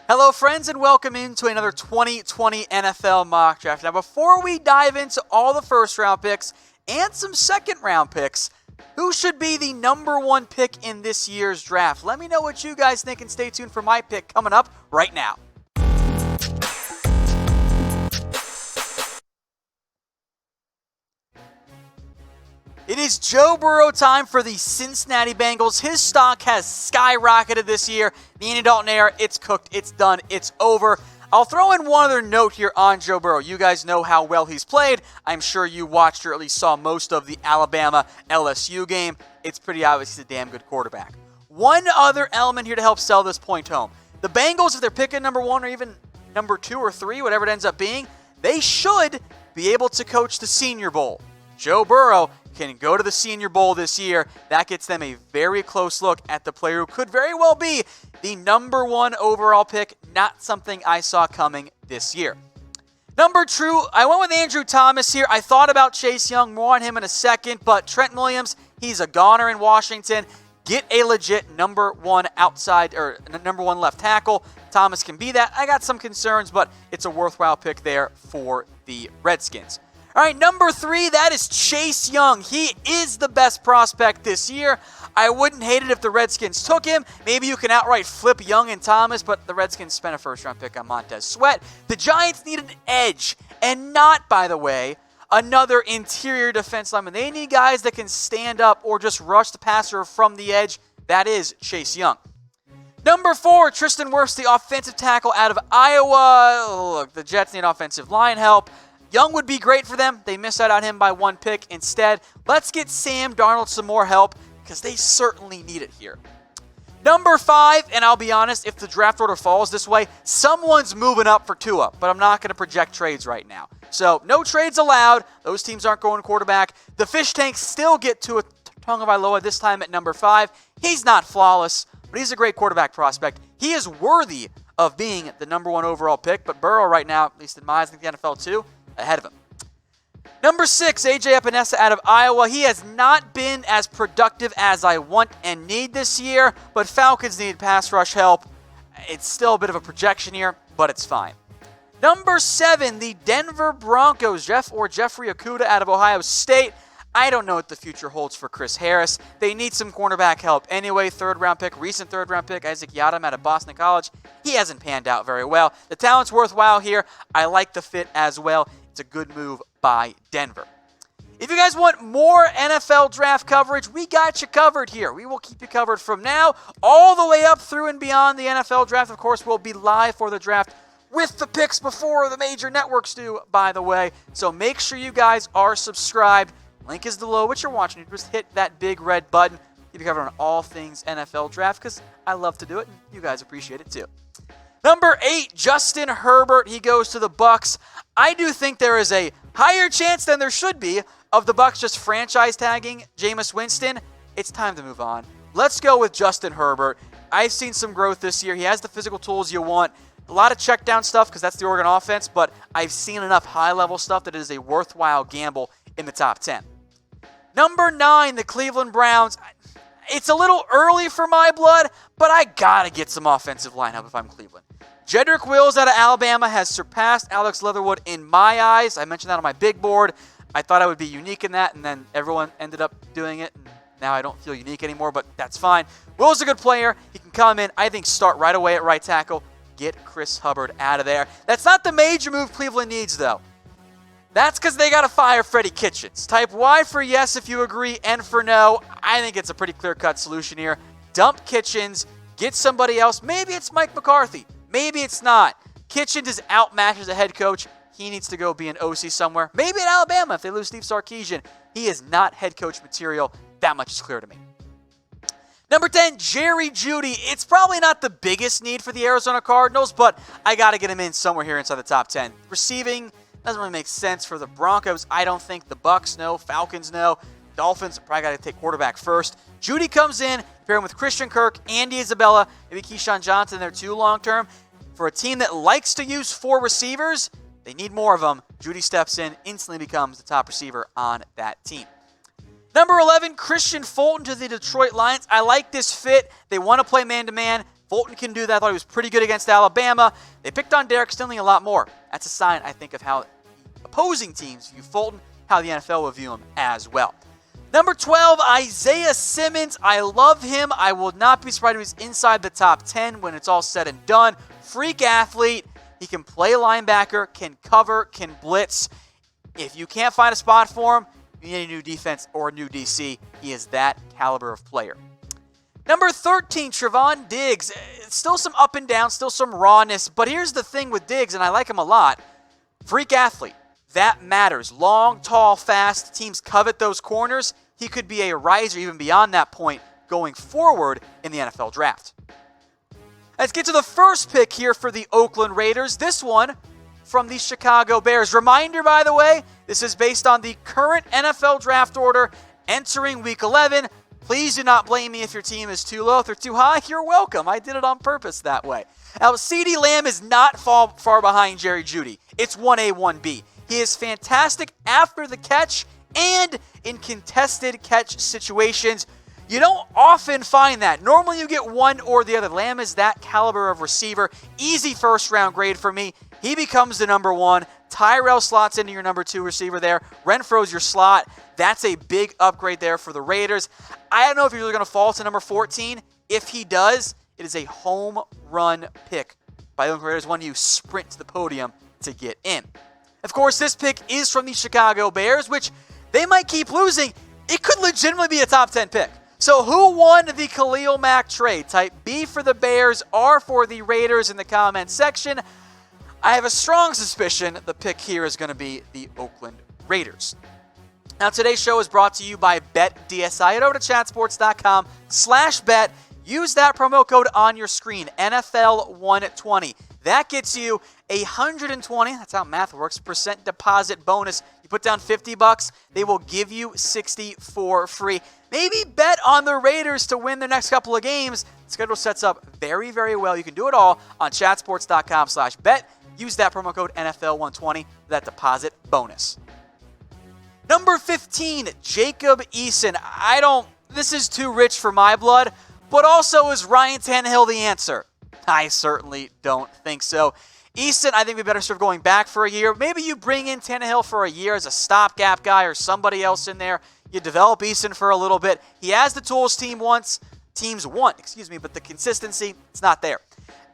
Hello, friends, and welcome into another 2020 NFL Mock Draft. Now, before we dive into all the first-round picks and some second-round picks, who should be the number one pick in this year's draft? Let me know what you guys think, and stay tuned for my pick coming up right now. It is Joe Burrow time for the Cincinnati Bengals. His stock has skyrocketed this year. The Andy Dalton era, it's cooked, it's done, it's over. I'll throw in one other note here on Joe Burrow. You guys know how well he's played. I'm sure you watched or at least saw most of the Alabama-LSU game. It's pretty obvious he's a damn good quarterback. One other element here to help sell this point home. The Bengals, if they're picking number one or even number 2 or 3, whatever it ends up being, they should be able to coach the Senior Bowl. Joe Burrow can go to the Senior Bowl this year. That gets them a very close look at the player who could very well be the number 1 overall pick. Not something I saw coming this year. Number 2, I went with Andrew Thomas here. I thought about Chase Young, more on him in a second, but Trent Williams, he's a goner in Washington. Get a legit number 1 outside or number 1 left tackle. Thomas can be that. I got some concerns, but it's a worthwhile pick there for the Redskins. All right, number 3, that is Chase Young. He is the best prospect this year. I wouldn't hate it if the Redskins took him. Maybe you can outright flip Young and Thomas, but the Redskins spent a first-round pick on Montez Sweat. The Giants need an edge, and not, by the way, another interior defense lineman. They need guys that can stand up or just rush the passer from the edge. That is Chase Young. Number 4, Tristan Wirfs, the offensive tackle out of Iowa. Look, the Jets need offensive line help. Young would be great for them. They missed out on him by 1 pick. Instead, let's get Sam Darnold some more help because they certainly need it here. Number 5, and I'll be honest, if the draft order falls this way, someone's moving up for Tua, but I'm not going to project trades right now. So no trades allowed. Those teams aren't going quarterback. The fish tanks still get Tua Tagovailoa this time at number 5. He's not flawless, but he's a great quarterback prospect. He is worthy of being the number 1 overall pick, but Burrow right now, at least in my eyes, I think the NFL too, ahead of him. Number 6, A.J. Epinesa out of Iowa. He has not been as productive as I want and need this year, but Falcons need pass rush help. It's still a bit of a projection here, but it's fine. Number 7, the Denver Broncos. Jeffrey Okudah out of Ohio State. I don't know what the future holds for Chris Harris. They need some cornerback help. Anyway, recent third-round pick, Isaac Yiadom out of Boston College. He hasn't panned out very well. The talent's worthwhile here. I like the fit as well. It's a good move by Denver. If you guys want more NFL draft coverage, we got you covered here. We will keep you covered from now all the way up through and beyond the NFL draft. Of course, we'll be live for the draft with the picks before the major networks do, by the way. So make sure you guys are subscribed. Link is below what you're watching. You just hit that big red button. Keep you covered on all things NFL draft because I love to do it and you guys appreciate it too. Number 8, Justin Herbert. He goes to the Bucs. I do think there is a higher chance than there should be of the Bucs just franchise tagging Jameis Winston. It's time to move on. Let's go with Justin Herbert. I've seen some growth this year. He has the physical tools you want. A lot of check down stuff because that's the Oregon offense, but I've seen enough high-level stuff that it is a worthwhile gamble in the top 10. Number 9, the Cleveland Browns. It's a little early for my blood, but I got to get some offensive line help if I'm Cleveland. Jedrick Wills out of Alabama has surpassed Alex Leatherwood in my eyes. I mentioned that on my big board. I thought I would be unique in that, and then everyone ended up doing it, and now I don't feel unique anymore, but that's fine. Wills is a good player. He can come in, I think, start right away at right tackle. Get Chris Hubbard out of there. That's not the major move Cleveland needs, though. That's because they got to fire Freddie Kitchens. Type Y for yes if you agree, and for no. I think it's a pretty clear-cut solution here. Dump Kitchens, get somebody else. Maybe it's Mike McCarthy. Maybe it's not. Kitchens is outmatched as a head coach. He needs to go be an OC somewhere. Maybe in Alabama if they lose Steve Sarkisian. He is not head coach material. That much is clear to me. Number 10, Jerry Jeudy. It's probably not the biggest need for the Arizona Cardinals, but I got to get him in somewhere here inside the top 10. Receiving doesn't really make sense for the Broncos. I don't think the Bucs know. Falcons know. Dolphins probably got to take quarterback first. Jeudy comes in, pairing with Christian Kirk, Andy Isabella, maybe Keyshawn Johnson there too long-term. For a team that likes to use 4 receivers, they need more of them. Jeudy steps in, instantly becomes the top receiver on that team. Number 11, Christian Fulton to the Detroit Lions. I like this fit. They want to play man-to-man. Fulton can do that. I thought he was pretty good against Alabama. They picked on Derek Stingley a lot more. That's a sign, I think, of how opposing teams view Fulton, how the NFL will view him as well. Number 12, Isaiah Simmons. I love him. I will not be surprised if he's inside the top 10 when it's all said and done. Freak athlete. He can play linebacker, can cover, can blitz. If you can't find a spot for him, you need a new defense or a new DC. He is that caliber of player. Number 13, Trevon Diggs. Still some up and down, still some rawness. But here's the thing with Diggs, and I like him a lot. Freak athlete. That matters. Long, tall, fast. Teams covet those corners. He could be a riser even beyond that point going forward in the NFL draft. Let's get to the first pick here for the Oakland Raiders. This one from the Chicago Bears. Reminder, by the way, this is based on the current NFL draft order entering Week 11. Please do not blame me if your team is too low. If they're too high, you're welcome. I did it on purpose that way. Now, CeeDee Lamb is not far behind Jerry Jeudy. It's 1A, 1B. He is fantastic after the catch and in contested catch situations. You don't often find that. Normally you get one or the other. Lamb is that caliber of receiver. Easy first-round grade for me. He becomes the number one. Tyrell slots into your number 2 receiver there. Renfro's your slot. That's a big upgrade there for the Raiders. I don't know if he's really going to fall to number 14. If he does, it is a home run pick by the Raiders, one you sprint to the podium to get in. Of course, this pick is from the Chicago Bears, which they might keep losing. It could legitimately be a top 10 pick. So who won the Khalil Mack trade? Type B for the Bears, R for the Raiders in the comments section. I have a strong suspicion the pick here is going to be the Oakland Raiders. Now, today's show is brought to you by BetDSI. Head over to chatsports.com/bet. Use that promo code on your screen, NFL120. That gets you $120, that's how math works, percent deposit bonus. You put down $50, they will give you $60 for free. Maybe bet on the Raiders to win the next couple of games. The schedule sets up very, very well. You can do it all on chatsports.com/bet. Use that promo code NFL120 for that deposit bonus. Number 15, Jacob Eason. This is too rich for my blood, but also is Ryan Tannehill the answer? I certainly don't think so. Eason, I think we better start going back for a year. Maybe you bring in Tannehill for a year as a stopgap guy or somebody else in there. You develop Eason for a little bit. He has the tools teams want, but the consistency, it's not there.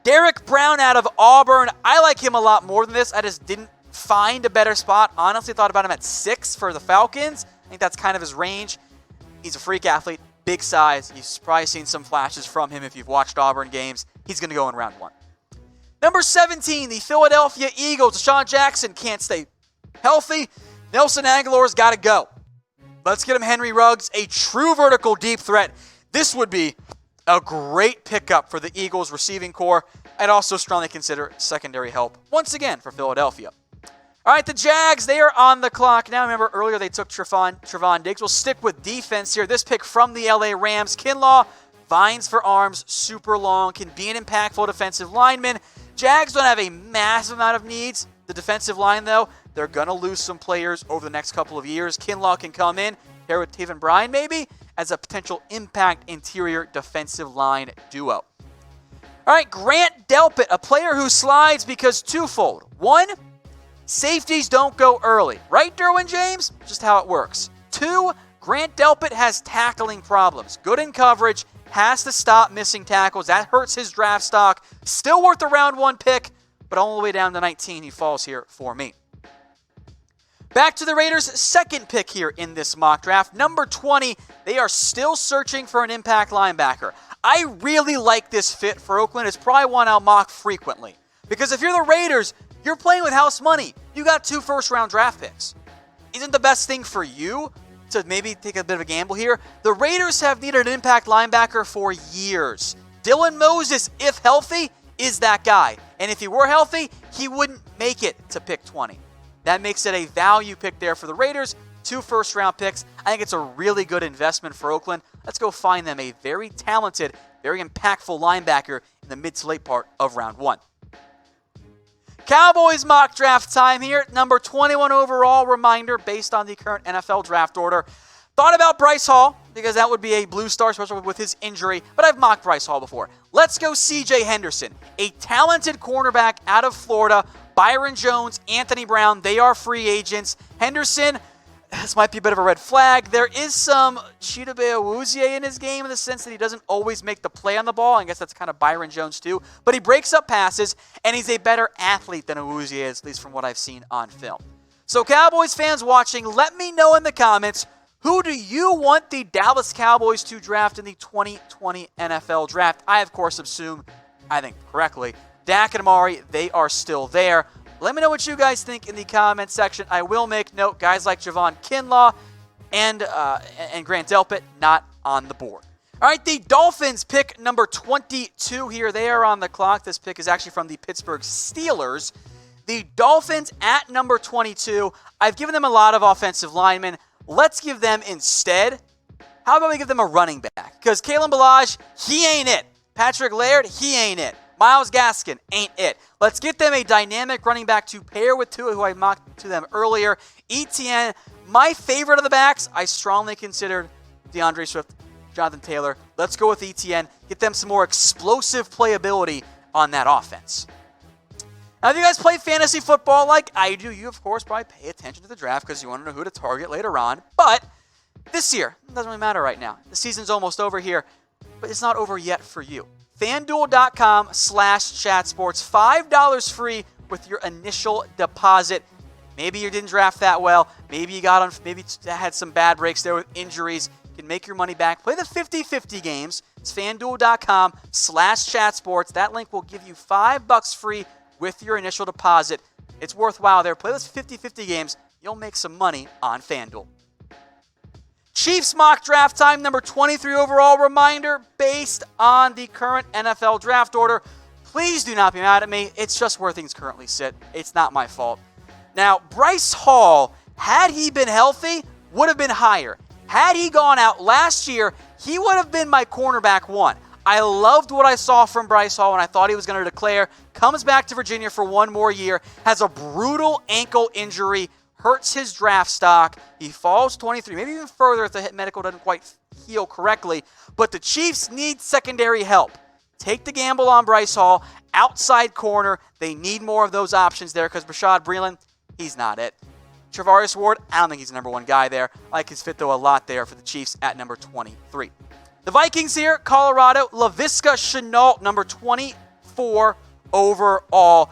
Derek Brown out of Auburn. I like him a lot more than this. I just didn't find a better spot. Honestly, thought about him at 6 for the Falcons. I think that's kind of his range. He's a freak athlete, big size. You've probably seen some flashes from him if you've watched Auburn games. He's going to go in round 1. Number 17, the Philadelphia Eagles. Deshaun Jackson can't stay healthy. Nelson Aguilar's got to go. Let's get him Henry Ruggs, a true vertical deep threat. This would be a great pickup for the Eagles receiving core. I'd also strongly consider secondary help once again for Philadelphia. All right, the Jags, they are on the clock now. Remember earlier they took Trevon Diggs. We'll stick with defense here. This pick from the LA Rams, Kinlaw, vines for arms, super long, can be an impactful defensive lineman. Jags don't have a massive amount of needs. The defensive line, though, they're going to lose some players over the next couple of years. Kinlaw can come in, pair with Taven Bryan maybe, as a potential impact interior defensive line duo. All right, Grant Delpit, a player who slides because twofold. One, safeties don't go early. Right, Derwin James? Just how it works. 2, Grant Delpit has tackling problems. Good in coverage, has to stop missing tackles. That hurts his draft stock. Still worth a round 1 pick, but all the way down to 19, he falls here for me. Back to the Raiders' second pick here in this mock draft. Number 20, they are still searching for an impact linebacker. I really like this fit for Oakland. It's probably one I'll mock frequently. Because if you're the Raiders, you're playing with house money. You got 2 first-round draft picks. Isn't the best thing for you to maybe take a bit of a gamble here? The Raiders have needed an impact linebacker for years. Dylan Moses, if healthy, is that guy. And if he were healthy, he wouldn't make it to pick 20. That makes it a value pick there for the Raiders. 2 first-round picks. I think it's a really good investment for Oakland. Let's go find them a very talented, very impactful linebacker in the mid to late part of round 1. Cowboys mock draft time here. Number 21 overall, reminder, based on the current NFL draft order. Thought about Bryce Hall, because that would be a blue star, especially with his injury, but I've mocked Bryce Hall before. Let's go C.J. Henderson, a talented cornerback out of Florida. Byron Jones, Anthony Brown, they are free agents. Henderson, this might be a bit of a red flag. There is some Chidobe Awuzie in his game in the sense that he doesn't always make the play on the ball. I guess that's kind of Byron Jones too. But he breaks up passes, and he's a better athlete than Awuzie is, at least from what I've seen on film. So Cowboys fans watching, let me know in the comments, who do you want the Dallas Cowboys to draft in the 2020 NFL Draft? I, of course, assume, I think correctly, Dak and Amari, they are still there. Let me know what you guys think in the comment section. I will make note, guys like Javon Kinlaw and Grant Delpit not on the board. All right, the Dolphins pick number 22 here. They are on the clock. This pick is actually from the Pittsburgh Steelers. The Dolphins at number 22. I've given them a lot of offensive linemen. Let's give them instead, how about we give them a running back? Because Kalen Ballage, he ain't it. Patrick Laird, he ain't it. Myles Gaskin ain't it. Let's get them a dynamic running back to pair with Tua, who I mocked to them earlier. ETN, my favorite of the backs, I strongly considered DeAndre Swift, Jonathan Taylor. Let's go with ETN. Get them some more explosive playability on that offense. Now, if you guys play fantasy football like I do, you, of course, probably pay attention to the draft because you want to know who to target later on. But this year, it doesn't really matter right now. The season's almost over here, but it's not over yet for you. FanDuel.com/chatsports, $5 free with your initial deposit. Maybe you didn't draft that well. Maybe you got on. Maybe had some bad breaks there with injuries. You can make your money back. Play the 50-50 games. It's FanDuel.com/chatsports. That link will give you $5 free with your initial deposit. It's worthwhile there. Play those 50-50 games. You'll make some money on FanDuel. Chiefs mock draft time, number 23 overall. Reminder, based on the current NFL draft order. Please do not be mad at me. It's just where things currently sit. It's not my fault. Now, Bryce Hall, had he been healthy, would have been higher. Had he gone out last year, he would have been my cornerback one. I loved what I saw from Bryce Hall when I thought he was going to declare. Comes back to Virginia for one more year. Has a brutal ankle injury. Hurts his draft stock. He falls 23, maybe even further if the medical doesn't quite heal correctly. But the Chiefs need secondary help. Take the gamble on Bryce Hall. Outside corner. They need more of those options there because Rashad Breeland, he's not it. Travarius Ward, I don't think he's the number one guy there. I like his fit, though, a lot there for the Chiefs at number 23. The Vikings here, Colorado, Laviska Shenault, number 24 overall.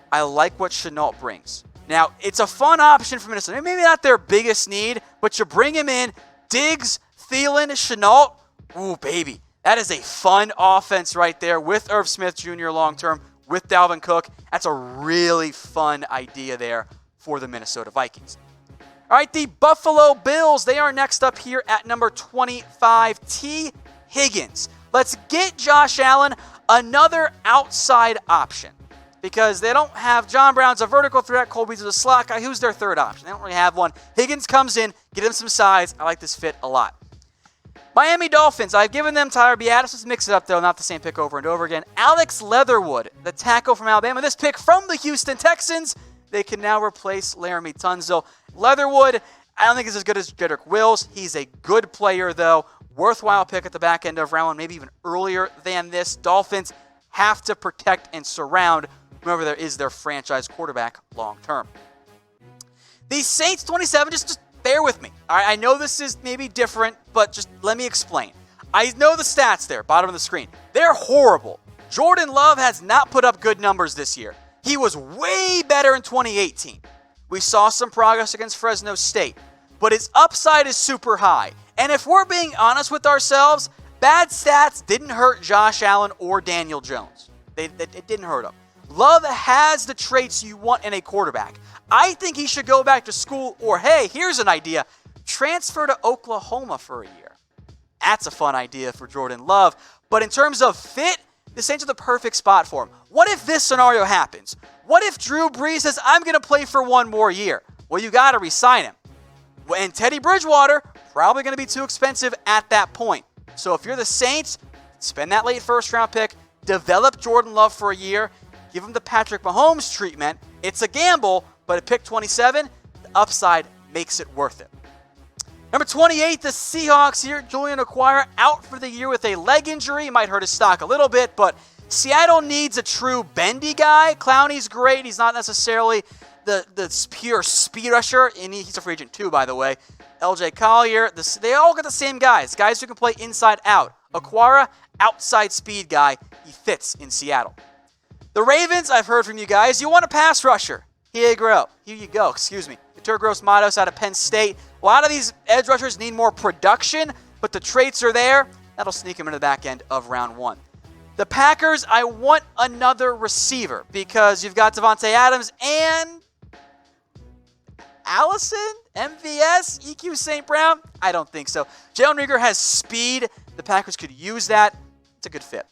I like what Shenault brings. Now, it's a fun option for Minnesota. Maybe not their biggest need, but you bring him in. Diggs, Thielen, Shenault. Ooh, baby. That is a fun offense right there with Irv Smith Jr. long-term, with Dalvin Cook. That's a really fun idea there for the Minnesota Vikings. All right, the Buffalo Bills, they are next up here at number 25, T. Higgins. Let's get Josh Allen another outside option because they don't have John Brown's a vertical threat, Colby's a slot guy. Who's their third option? They don't really have one. Higgins comes in, get him some size. I like this fit a lot. Miami Dolphins, I've given them Tyler Biadasz. Let's mix it up, though, not the same pick over and over again. Alex Leatherwood, the tackle from Alabama. This pick from the Houston Texans. They can now replace Laramie Tunsil. Leatherwood, I don't think is as good as Jedrick Wills. He's a good player, though. Worthwhile pick at the back end of round one, maybe even earlier than this. Dolphins have to protect and surround whoever there is their franchise quarterback long term. The Saints 27, just bear with me. All right, I know this is maybe different, but just let me explain. I know the stats there, bottom of the screen. They're horrible. Jordan Love has not put up good numbers this year. He was way better in 2018. We saw some progress against Fresno State, but his upside is super high. And if we're being honest with ourselves, bad stats didn't hurt Josh Allen or Daniel Jones. It didn't hurt him. Love has the traits you want in a quarterback. I think he should go back to school, or hey, here's an idea, transfer to Oklahoma for a year. That's a fun idea for Jordan Love. But in terms of fit, the Saints are the perfect spot for him. What if this scenario happens? What if Drew Brees says, I'm going to play for one more year? Well, you got to re-sign him. And Teddy Bridgewater, probably going to be too expensive at that point. So if you're the Saints, spend that late first-round pick, develop Jordan Love for a year, give him the Patrick Mahomes treatment. It's a gamble, but at pick 27, the upside makes it worth it. Number 28, the Seahawks here. Julian Okwara out for the year with a leg injury. Might hurt his stock a little bit, but Seattle needs a true bendy guy. Clowney's great. He's not necessarily the pure speed rusher, and he's a free agent too, by the way. LJ Collier, they all got the same guys who can play inside out. Okwara, outside speed guy. He fits in Seattle. The Ravens, I've heard from you guys. You want a pass rusher. Here you go. Vitor Gross-Matos out of Penn State. A lot of these edge rushers need more production, but the traits are there. That'll sneak him into the back end of round 1. The Packers, I want another receiver because you've got Devontae Adams and Allison, MVS, EQ St. Brown? I don't think so. Jalen Reagor has speed. The Packers could use that. It's a good fit.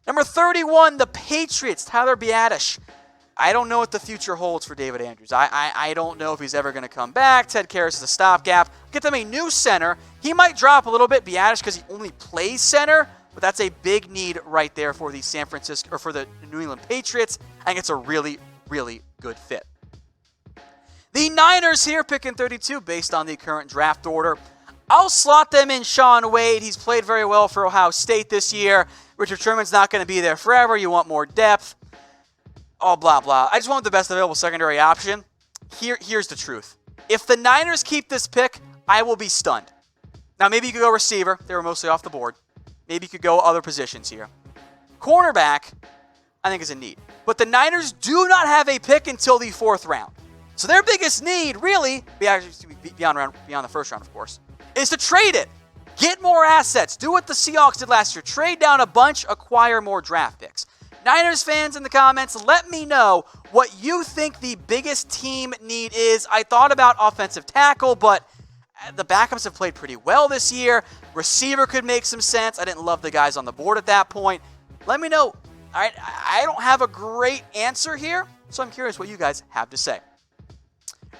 Number 31, the Patriots, Tyler Biadasz. I don't know what the future holds for David Andrews. I don't know if he's ever going to come back. Ted Karras is a stopgap. Get them a new center. He might drop a little bit, Biadasz, because he only plays center, but that's a big need right there for the New England Patriots. I think it's a really, really good fit. The Niners here picking 32 based on the current draft order. I'll slot them in Shaun Wade. He's played very well for Ohio State this year. Richard Sherman's not going to be there forever. You want more depth. Oh, blah, blah. I just want the best available secondary option. Here's the truth. If the Niners keep this pick, I will be stunned. Now, maybe you could go receiver. They were mostly off the board. Maybe you could go other positions here. Cornerback, I think, is a need. But the Niners do not have a pick until the 4th round. So their biggest need, really, beyond the first round, of course, is to trade it. Get more assets. Do what the Seahawks did last year. Trade down a bunch, acquire more draft picks. Niners fans in the comments, let me know what you think the biggest team need is. I thought about offensive tackle, but the backups have played pretty well this year. Receiver could make some sense. I didn't love the guys on the board at that point. Let me know. All right, I don't have a great answer here, so I'm curious what you guys have to say.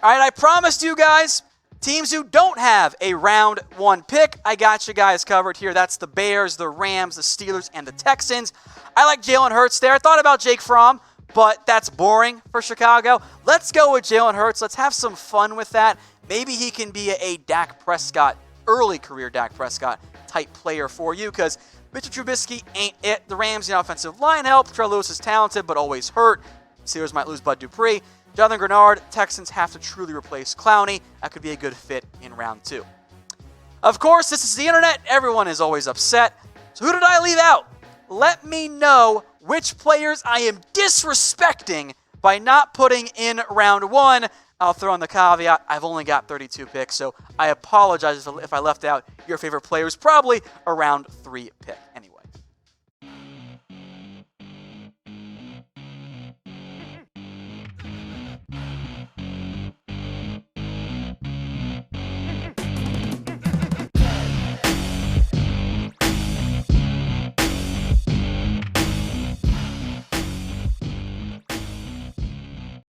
All right, I promised you guys, teams who don't have a round 1 pick, I got you guys covered here. That's the Bears, the Rams, the Steelers, and the Texans. I like Jalen Hurts there. I thought about Jake Fromm, but that's boring for Chicago. Let's go with Jalen Hurts. Let's have some fun with that. Maybe he can be a Dak Prescott, early career Dak Prescott type player for you because Mitchell Trubisky ain't it. The Rams, offensive line help. Trey Lewis is talented, but always hurt. Steelers might lose Bud Dupree. Jonathan Grenard, Texans have to truly replace Clowney. That could be a good fit in round 2. Of course, this is the internet. Everyone is always upset. So who did I leave out? Let me know which players I am disrespecting by not putting in round 1. I'll throw in the caveat, I've only got 32 picks, so I apologize if I left out your favorite players, probably a round 3 pick anyway.